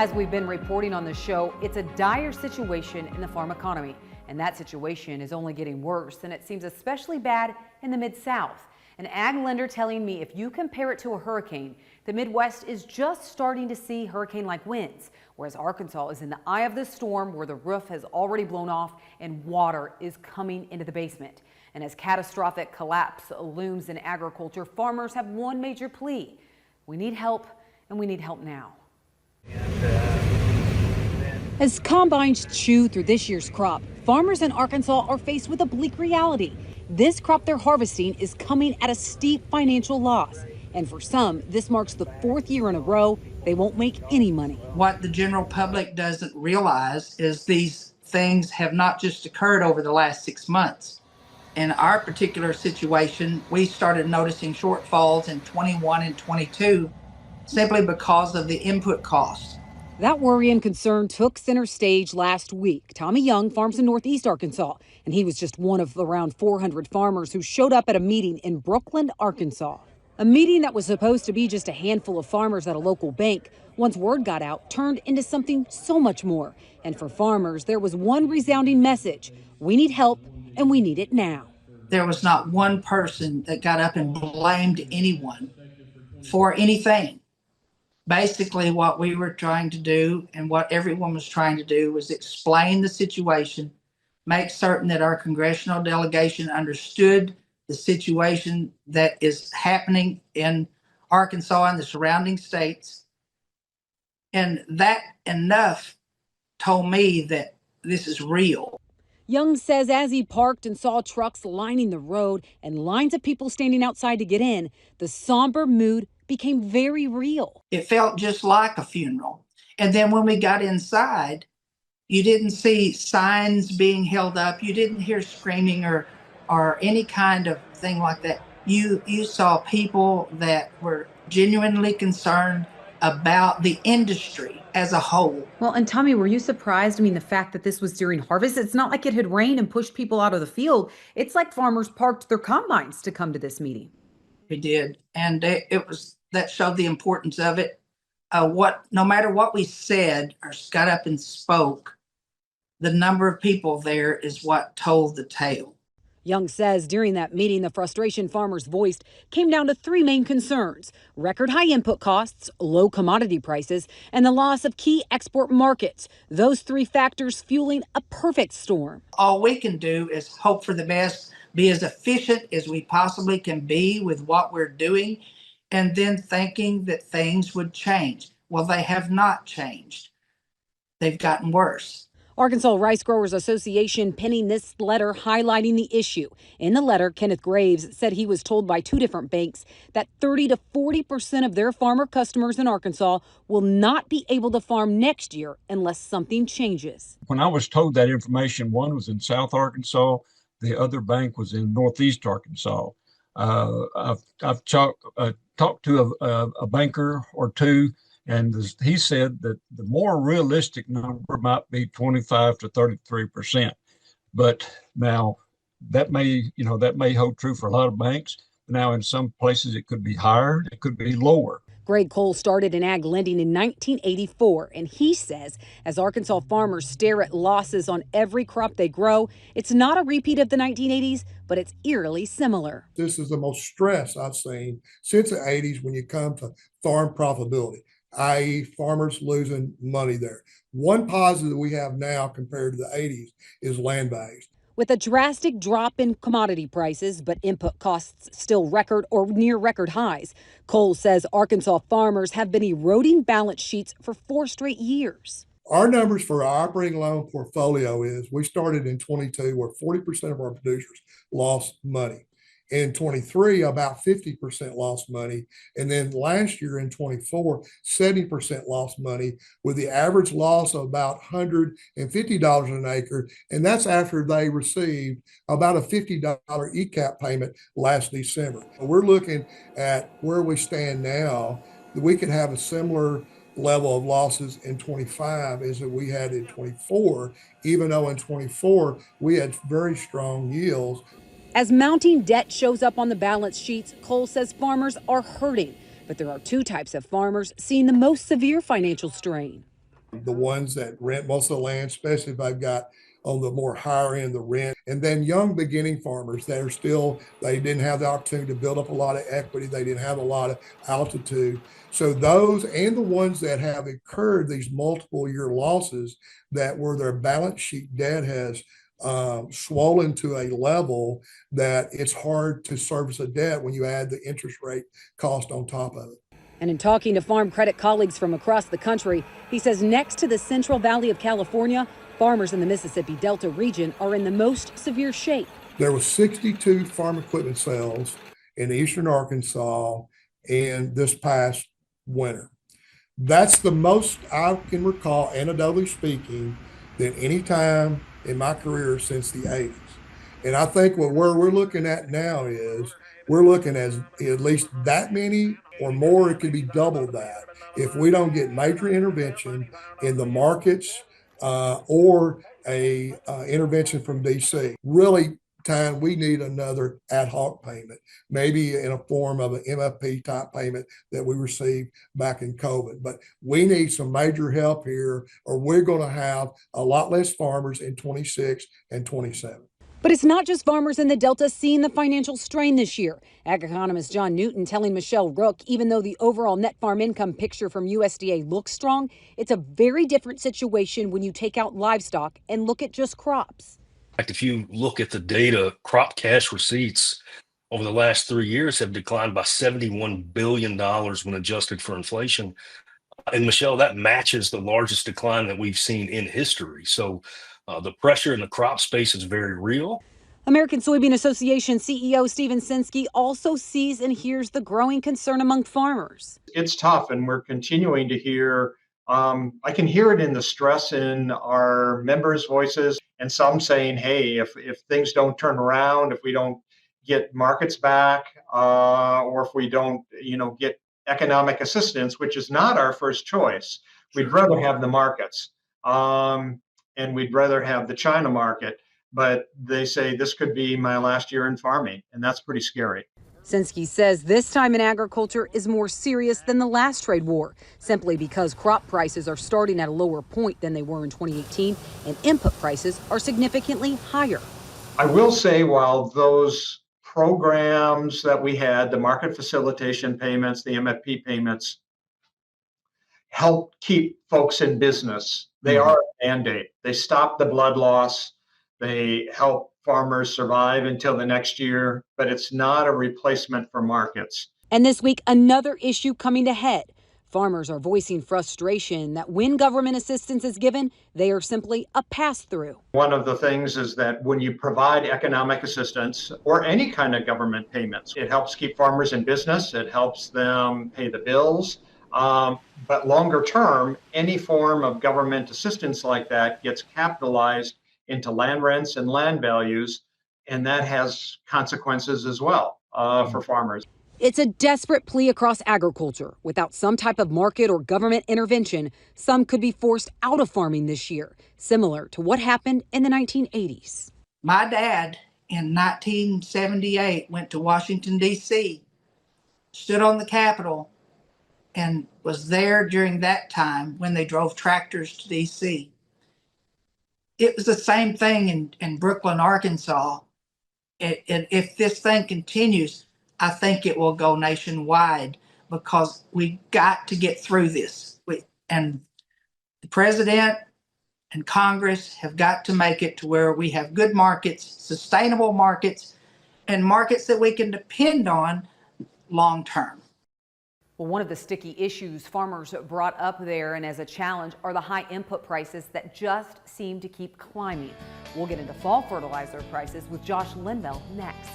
As we've been reporting on the show, it's a dire situation in the farm economy, and that situation is only getting worse, and it seems especially bad in the Mid-South. An ag lender telling me if you compare it to a hurricane, the Midwest is just starting to see hurricane-like winds, whereas Arkansas is in the eye of the storm where the roof has already blown off and water is coming into the basement. And as catastrophic collapse looms in agriculture, farmers have one major plea. We need help, and we need help now. As combines chew through this year's crop, farmers in Arkansas are faced with a bleak reality. This crop they're harvesting is coming at a steep financial loss. And for some, this marks the fourth year in a row they won't make any money. What the general public doesn't realize is these things have not just occurred over the last 6 months. In our particular situation, we started noticing shortfalls in 21 and 22 simply because of the input costs. That worry and concern took center stage last week. Tommy Young farms in Northeast Arkansas, and he was just one of around 400 farmers who showed up at a meeting in Brooklyn, Arkansas. A meeting that was supposed to be just a handful of farmers at a local bank, once word got out, turned into something so much more. And for farmers, there was one resounding message: we need help, and we need it now. There was not one person that got up and blamed anyone for anything. Basically, what we were trying to do and what everyone was trying to do was explain the situation, make certain that our congressional delegation understood the situation that is happening in Arkansas and the surrounding states. And that enough told me that this is real. Young says as he parked and saw trucks lining the road and lines of people standing outside to get in, the somber mood became very real. It felt just like a funeral. And then when we got inside, you didn't see signs being held up. You didn't hear screaming or any kind of thing like that. You saw people that were genuinely concerned about the industry as a whole. Well, and Tommy, were you surprised? I mean, the fact that this was during harvest, it's not like it had rained and pushed people out of the field. It's like farmers parked their combines to come to this meeting. We did. And that showed the importance of it. No matter what we said or got up and spoke, the number of people there is what told the tale. Young says during that meeting, the frustration farmers voiced came down to three main concerns: record high input costs, low commodity prices, and the loss of key export markets. Those three factors fueling a perfect storm. All we can do is hope for the best, be as efficient as we possibly can be with what we're doing, and then thinking that things would change. Well, they have not changed. They've gotten worse. Arkansas Rice Growers Association penning this letter highlighting the issue. In the letter, Kenneth Graves said he was told by two different banks that 30 to 40% of their farmer customers in Arkansas will not be able to farm next year unless something changes. When I was told that information, one was in South Arkansas, the other bank was in Northeast Arkansas. I've talked to a banker or two, and he said that the more realistic number might be 25 to 33%. But now that may hold true for a lot of banks. Now, in some places, it could be higher, it could be lower. Greg Cole started in ag lending in 1984, and he says as Arkansas farmers stare at losses on every crop they grow, it's not a repeat of the 1980s, but it's eerily similar. This is the most stress I've seen since the 80s when you come to farm profitability, i.e. farmers losing money there. One positive we have now compared to the 80s is land values. With a drastic drop in commodity prices, but input costs still record or near record highs, Cole says Arkansas farmers have been eroding balance sheets for 4 straight years. Our numbers for our operating loan portfolio is we started in 22 where 40% of our producers lost money. In 23, about 50% lost money. And then last year in 24, 70% lost money with the average loss of about $150 an acre. And that's after they received about a $50 ECAP payment last December. We're looking at where we stand now, that we could have a similar level of losses in 25 as that we had in 24, even though in 24 we had very strong yields. As mounting debt shows up on the balance sheets, Cole says farmers are hurting. But there are two types of farmers seeing the most severe financial strain. The ones that rent most of the land, especially if they've got on the more higher end, the rent, and then young beginning farmers that are still, they didn't have the opportunity to build up a lot of equity. They didn't have a lot of altitude. So those and the ones that have incurred these multiple year losses that where their balance sheet debt has swollen to a level that it's hard to service a debt when you add the interest rate cost on top of it. And in talking to farm credit colleagues from across the country, he says next to the Central Valley of California, farmers in the Mississippi Delta region are in the most severe shape. There was 62 farm equipment sales in eastern Arkansas in this past winter. That's the most I can recall, anecdotally speaking, than any time in my career since the 80s. And I think where we're looking at now is we're looking at least that many or more. It could be double that if we don't get major intervention in the markets or a intervention from DC. Really, we need another ad hoc payment, maybe in a form of an MFP type payment that we received back in COVID. But we need some major help here, or we're going to have a lot less farmers in 26 and 27. But it's not just farmers in the Delta seeing the financial strain this year. Ag economist John Newton telling Michelle Rook, even though the overall net farm income picture from USDA looks strong, it's a very different situation when you take out livestock and look at just crops. In fact, if you look at the data, crop cash receipts over the last 3 years have declined by $71 billion when adjusted for inflation. And Michelle, that matches the largest decline that we've seen in history. So the pressure in the crop space is very real. American Soybean Association CEO Stephen Sinsky also sees and hears the growing concern among farmers. It's tough, and we're continuing to hear, I can hear it in the stress in our members' voices, and some saying, hey, if things don't turn around, if we don't get markets back, or if we don't, get economic assistance, which is not our first choice, we'd rather have the markets. And we'd rather have the China market, but they say this could be my last year in farming, and that's pretty scary. Sinsky says this time in agriculture is more serious than the last trade war, simply because crop prices are starting at a lower point than they were in 2018, and input prices are significantly higher. I will say, while those programs that we had, the market facilitation payments, the MFP payments, help keep folks in business, they are a mandate. They stop the blood loss. They help farmers survive until the next year, but it's not a replacement for markets. And this week, another issue coming to head. Farmers are voicing frustration that when government assistance is given, they are simply a pass-through. One of the things is that when you provide economic assistance or any kind of government payments, it helps keep farmers in business. It helps them pay the bills. But longer term, any form of government assistance like that gets capitalized into land rents and land values, and that has consequences as well for farmers. It's a desperate plea across agriculture. Without some type of market or government intervention, some could be forced out of farming this year, similar to what happened in the 1980s. My dad in 1978 went to Washington, D.C., stood on the Capitol, and was there during that time when they drove tractors to D.C. It was the same thing in Brooklyn, Arkansas. If this thing continues, I think it will go nationwide because we got to get through this. And the president and Congress have got to make it to where we have good markets, sustainable markets, and markets that we can depend on long term. Well, one of the sticky issues farmers brought up there and as a challenge are the high input prices that just seem to keep climbing. We'll get into fall fertilizer prices with Josh Linville next.